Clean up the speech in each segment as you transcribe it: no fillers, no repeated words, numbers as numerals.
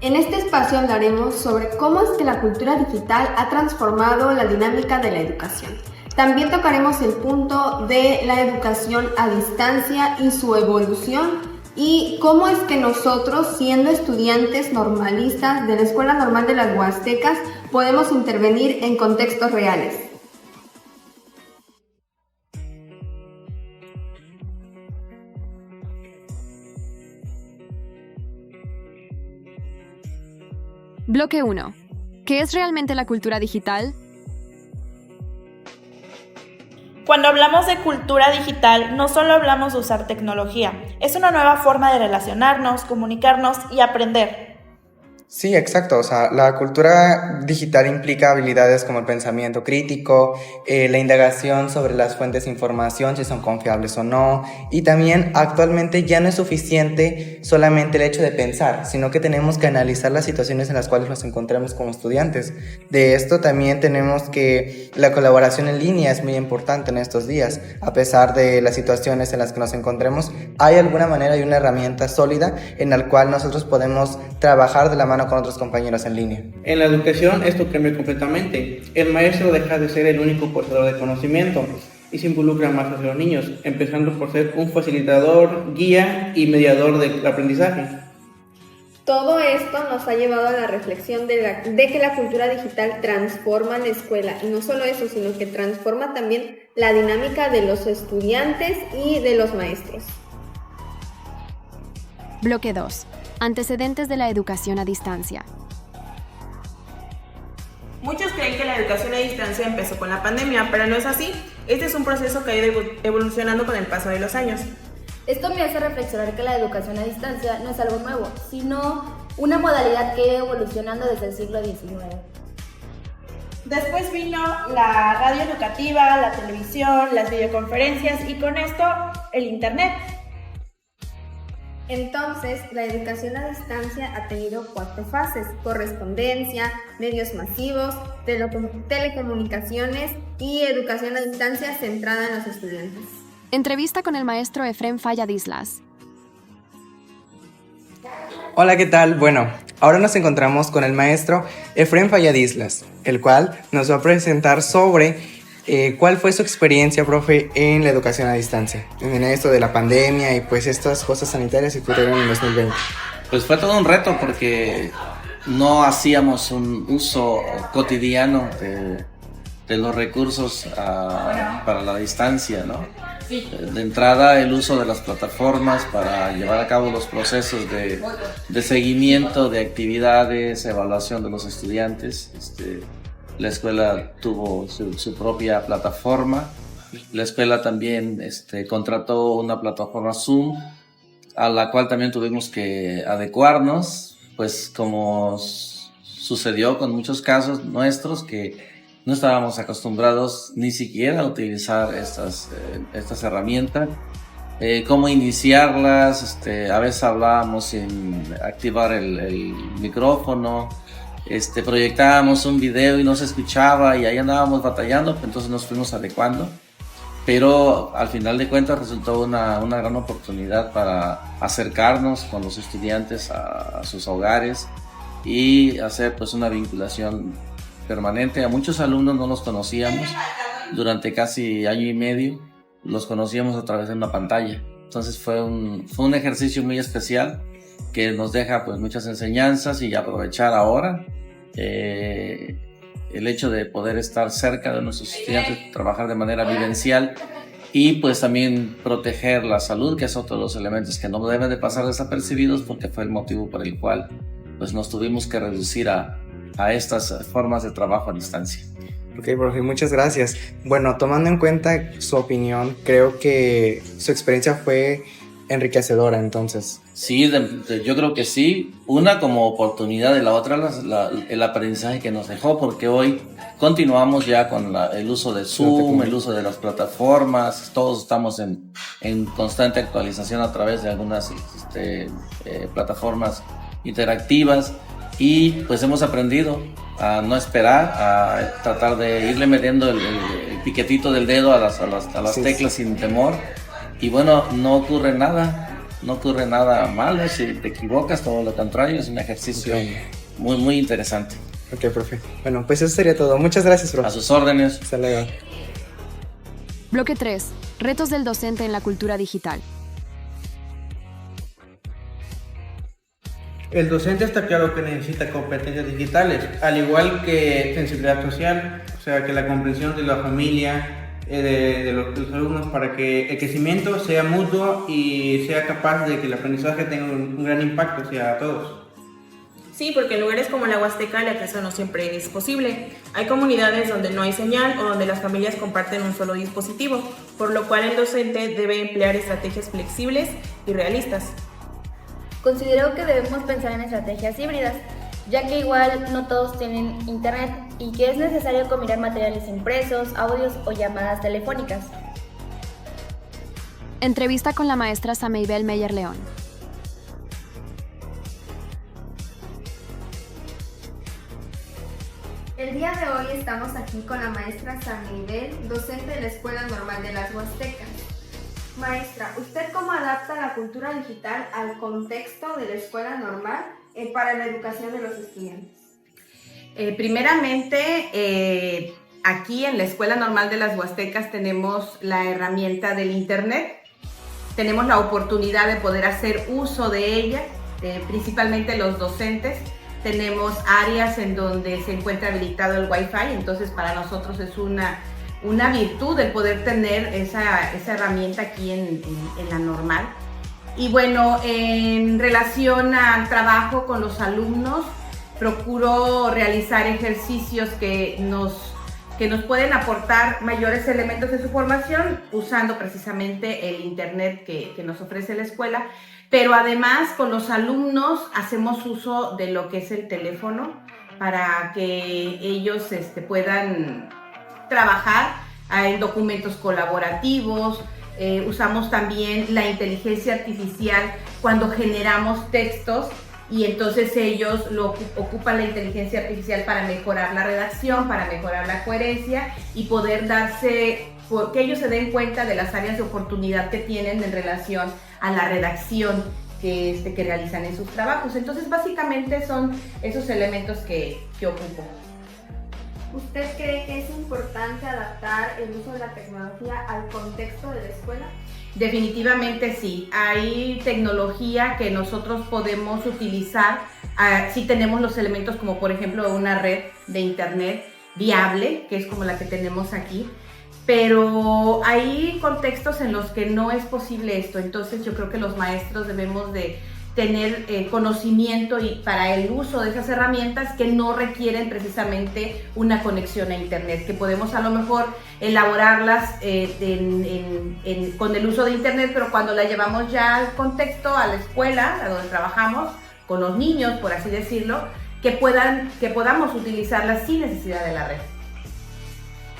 En este espacio hablaremos sobre cómo es que la cultura digital ha transformado la dinámica de la educación. También tocaremos el punto de la educación a distancia y su evolución y cómo es que nosotros, siendo estudiantes normalistas de la Escuela Normal de las Huastecas, podemos intervenir en contextos reales. Bloque 1. ¿Qué es realmente la cultura digital? Cuando hablamos de cultura digital, no solo hablamos de usar tecnología, es una nueva forma de relacionarnos, comunicarnos y aprender. Sí, exacto. O sea, la cultura digital implica habilidades como el pensamiento crítico, la indagación sobre las fuentes de información, si son confiables o no, y también actualmente ya no es suficiente solamente el hecho de pensar, sino que tenemos que analizar las situaciones en las cuales nos encontramos como estudiantes. De esto también tenemos que la colaboración en línea es muy importante en estos días. A pesar de las situaciones en las que nos encontremos, hay alguna manera y una herramienta sólida en la cual nosotros podemos trabajar de la mano con otros compañeros en línea. En la educación esto cambia completamente. El maestro deja de ser el único portador de conocimiento y se involucra más hacia los niños, empezando por ser un facilitador, guía y mediador del aprendizaje. Todo esto nos ha llevado a la reflexión de que la cultura digital transforma la escuela, y no solo eso, sino que transforma también la dinámica de los estudiantes y de los maestros. Bloque 2. Antecedentes de la educación a distancia. Muchos creen que la educación a distancia empezó con la pandemia, pero no es así. Este es un proceso que ha ido evolucionando con el paso de los años. Esto me hace reflexionar que la educación a distancia no es algo nuevo, sino una modalidad que ha ido evolucionando desde el siglo XIX. Después vino la radio educativa, la televisión, las videoconferencias y con esto el internet. Entonces, la educación a distancia ha tenido 4 fases: correspondencia, medios masivos, telecomunicaciones y educación a distancia centrada en los estudiantes. Entrevista con el maestro Efrén Falla Dislas. Hola, ¿qué tal? Bueno, ahora nos encontramos con el maestro Efrén Falla Dislas, el cual nos va a presentar sobre cuál fue su experiencia, profe, en la educación a distancia, en esto de la pandemia y pues estas cosas sanitarias que ocurrieron en 2020. Pues fue todo un reto porque no hacíamos un uso cotidiano de los recursos para la distancia, ¿no? De entrada, el uso de las plataformas para llevar a cabo los procesos de seguimiento de actividades, evaluación de los estudiantes. La escuela tuvo su propia plataforma. La escuela también contrató una plataforma Zoom, a la cual también tuvimos que adecuarnos, pues como sucedió con muchos casos nuestros que no estábamos acostumbrados ni siquiera a utilizar estas herramientas. Cómo iniciarlas, a veces hablábamos sin activar el micrófono. Proyectábamos un video y no se escuchaba y ahí andábamos batallando, entonces nos fuimos adecuando, pero al final de cuentas resultó una gran oportunidad para acercarnos con los estudiantes a sus hogares y hacer pues una vinculación permanente. A muchos alumnos no los conocíamos durante casi año y medio, los conocíamos a través de una pantalla, entonces fue un ejercicio muy especial que nos deja pues muchas enseñanzas y aprovechar ahora el hecho de poder estar cerca de nuestros estudiantes, trabajar de manera vivencial y pues también proteger la salud, que es otro de los elementos que no deben de pasar desapercibidos porque fue el motivo por el cual pues nos tuvimos que reducir a estas formas de trabajo a distancia. Ok, profe, muchas gracias. Bueno, tomando en cuenta su opinión, creo que su experiencia fue enriquecedora, entonces. Sí, yo creo que sí. Una como oportunidad y la otra el aprendizaje que nos dejó, porque hoy continuamos ya con el uso de Zoom, el uso de las plataformas. Todos estamos en constante actualización a través de algunas plataformas interactivas y pues hemos aprendido a no esperar, a tratar de irle metiendo el piquetito del dedo a las teclas sin temor. Y bueno, no ocurre nada no ocurre nada malo si te equivocas, todo lo contrario, es un ejercicio muy, muy interesante. Ok, profe. Bueno, pues eso sería todo. Muchas gracias, profe. A sus órdenes. Hasta luego. Bloque 3. Retos del docente en la cultura digital. El docente está claro que necesita competencias digitales, al igual que sensibilidad social, o sea, que la comprensión de la familia, de los alumnos, para que el crecimiento sea mutuo y sea capaz de que el aprendizaje tenga un gran impacto hacia todos. Sí, porque en lugares como la Huasteca el acceso no siempre es posible. Hay comunidades donde no hay señal o donde las familias comparten un solo dispositivo, por lo cual el docente debe emplear estrategias flexibles y realistas. Considero que debemos pensar en estrategias híbridas, ya que igual no todos tienen internet y que es necesario combinar materiales impresos, audios o llamadas telefónicas. Entrevista con la maestra Sameibel Meyer León. El día de hoy estamos aquí con la maestra Sameibel, docente de la Escuela Normal de las Huastecas. Maestra, ¿usted cómo adapta la cultura digital al contexto de la escuela normal para la educación de los estudiantes? Primeramente, aquí en la Escuela Normal de las Huastecas tenemos la herramienta del Internet. Tenemos la oportunidad de poder hacer uso de ella, principalmente los docentes. Tenemos áreas en donde se encuentra habilitado el Wi-Fi, entonces para nosotros es una virtud el poder tener esa herramienta aquí en la normal. Y bueno, en relación al trabajo con los alumnos, procuro realizar ejercicios que nos pueden aportar mayores elementos de su formación usando precisamente el internet que nos ofrece la escuela, pero además con los alumnos hacemos uso de lo que es el teléfono para que ellos puedan trabajar en documentos colaborativos. Usamos también la inteligencia artificial cuando generamos textos y entonces ellos ocupan la inteligencia artificial para mejorar la redacción, para mejorar la coherencia y poder que ellos se den cuenta de las áreas de oportunidad que tienen en relación a la redacción que realizan en sus trabajos. Entonces básicamente son esos elementos que ocupo. ¿Usted cree que es importante adaptar el uso de la tecnología al contexto de la escuela? Definitivamente sí. Hay tecnología que nosotros podemos utilizar si tenemos los elementos como por ejemplo una red de internet viable, que es como la que tenemos aquí, pero hay contextos en los que no es posible esto. Entonces yo creo que los maestros debemos de tener conocimiento y para el uso de esas herramientas que no requieren precisamente una conexión a internet, que podemos a lo mejor elaborarlas con el uso de internet, pero cuando la llevamos ya al contexto, a la escuela, a donde trabajamos, con los niños, por así decirlo, que podamos utilizarlas sin necesidad de la red.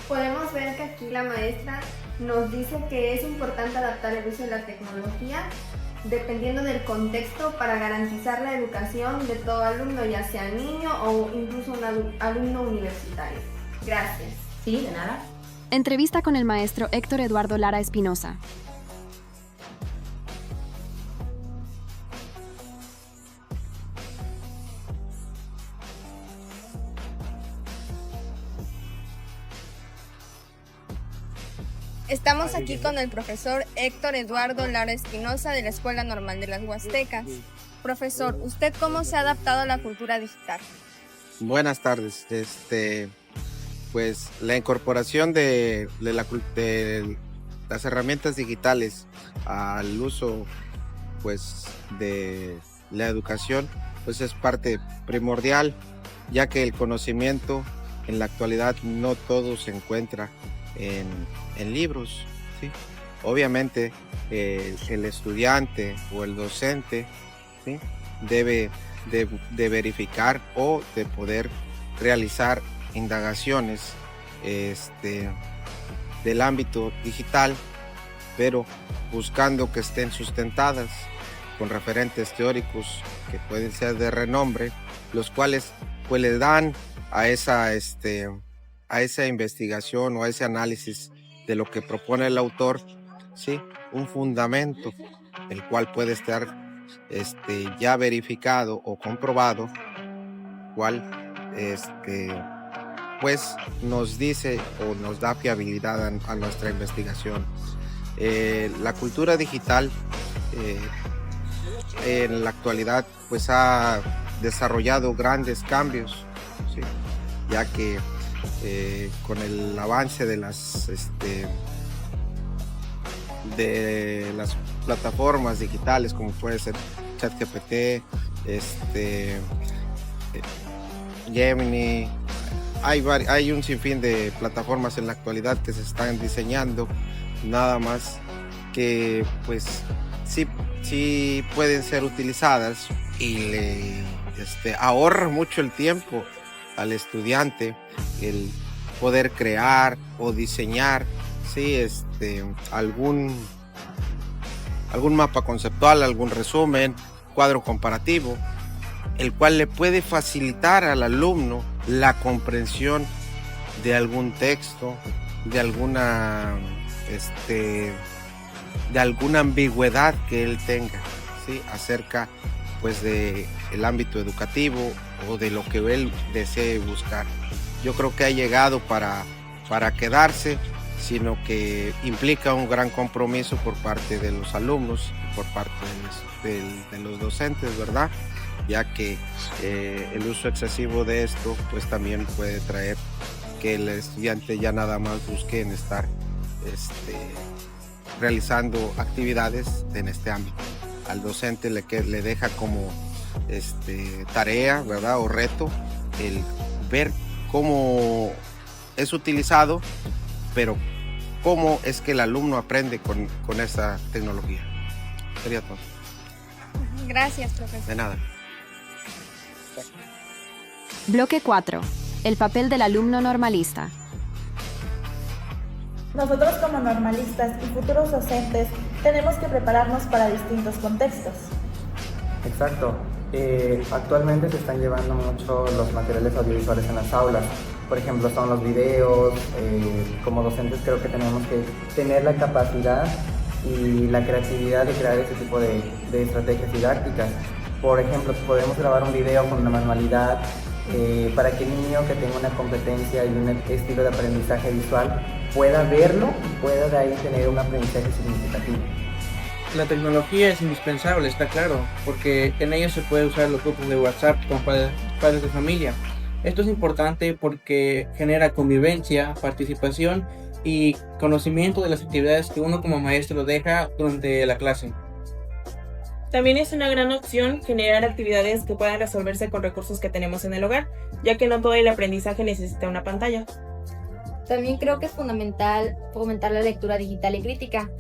Podemos ver que aquí la maestra nos dice que es importante adaptar el uso de la tecnología dependiendo del contexto para garantizar la educación de todo alumno, ya sea niño o incluso un alumno universitario. Gracias. Sí, de nada. Entrevista con el maestro Héctor Eduardo Lara Espinosa. Estamos aquí con el profesor Héctor Eduardo Lara Espinosa de la Escuela Normal de las Huastecas. Profesor, ¿usted cómo se ha adaptado a la cultura digital? Buenas tardes. Pues la incorporación de las herramientas digitales al uso pues de la educación pues es parte primordial, ya que el conocimiento en la actualidad no todo se encuentra en libros, ¿sí? Obviamente el estudiante o el docente, ¿sí? debe de verificar o de poder realizar indagaciones del ámbito digital, pero buscando que estén sustentadas con referentes teóricos que pueden ser de renombre, los cuales pues le dan a esa investigación o a ese análisis de lo que propone el autor, ¿sí? Un fundamento el cual puede estar ya verificado o comprobado, cual pues nos dice o nos da fiabilidad a nuestra investigación. La cultura digital en la actualidad pues ha desarrollado grandes cambios, ¿sí? Ya que con el avance de las plataformas digitales como puede ser ChatGPT, Gemini, hay un sinfín de plataformas en la actualidad que se están diseñando, nada más que pues sí pueden ser utilizadas y le ahorra mucho el tiempo al estudiante el poder crear o diseñar, ¿sí? algún mapa conceptual, algún resumen, cuadro comparativo, el cual le puede facilitar al alumno la comprensión de algún texto, de alguna ambigüedad que él tenga, ¿sí? Acerca pues de el ámbito educativo o de lo que él desee buscar. Yo creo que ha llegado para quedarse, sino que implica un gran compromiso por parte de los alumnos, por parte de los docentes, ¿verdad? Ya que el uso excesivo de esto pues también puede traer que el estudiante ya nada más busque en estar realizando actividades en este ámbito. Al docente le deja como tarea, ¿verdad? O reto el ver cómo es utilizado, pero cómo es que el alumno aprende con esa tecnología. Sería todo. Gracias, profesor. De nada. Bloque 4. El papel del alumno normalista. Nosotros como normalistas y futuros docentes tenemos que prepararnos para distintos contextos. Exacto. Actualmente se están llevando mucho los materiales audiovisuales en las aulas. Por ejemplo, son los videos. Como docentes creo que tenemos que tener la capacidad y la creatividad de crear ese tipo de estrategias didácticas. Por ejemplo, podemos grabar un video con una manualidad para que el niño que tenga una competencia y un estilo de aprendizaje visual pueda verlo y pueda de ahí tener un aprendizaje significativo. La tecnología es indispensable, está claro, porque en ello se puede usar los grupos de WhatsApp con padres de familia. Esto es importante porque genera convivencia, participación y conocimiento de las actividades que uno como maestro deja durante la clase. También es una gran opción generar actividades que puedan resolverse con recursos que tenemos en el hogar, ya que no todo el aprendizaje necesita una pantalla. También creo que es fundamental fomentar la lectura digital y crítica,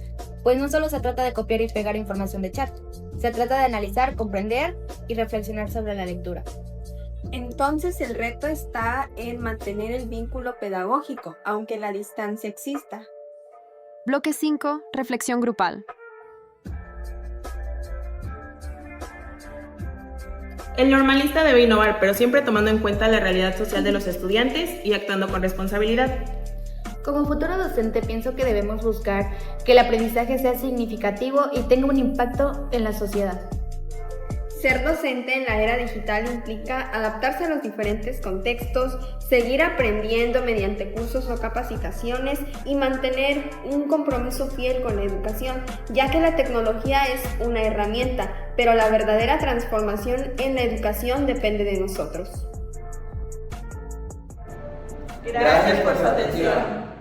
pues no solo se trata de copiar y pegar información de chat, se trata de analizar, comprender y reflexionar sobre la lectura. Entonces el reto está en mantener el vínculo pedagógico, aunque la distancia exista. Bloque 5. Reflexión grupal. El normalista debe innovar, pero siempre tomando en cuenta la realidad social de los estudiantes y actuando con responsabilidad. Como futuro docente pienso que debemos buscar que el aprendizaje sea significativo y tenga un impacto en la sociedad. Ser docente en la era digital implica adaptarse a los diferentes contextos, seguir aprendiendo mediante cursos o capacitaciones y mantener un compromiso fiel con la educación, ya que la tecnología es una herramienta, pero la verdadera transformación en la educación depende de nosotros. Gracias por su atención.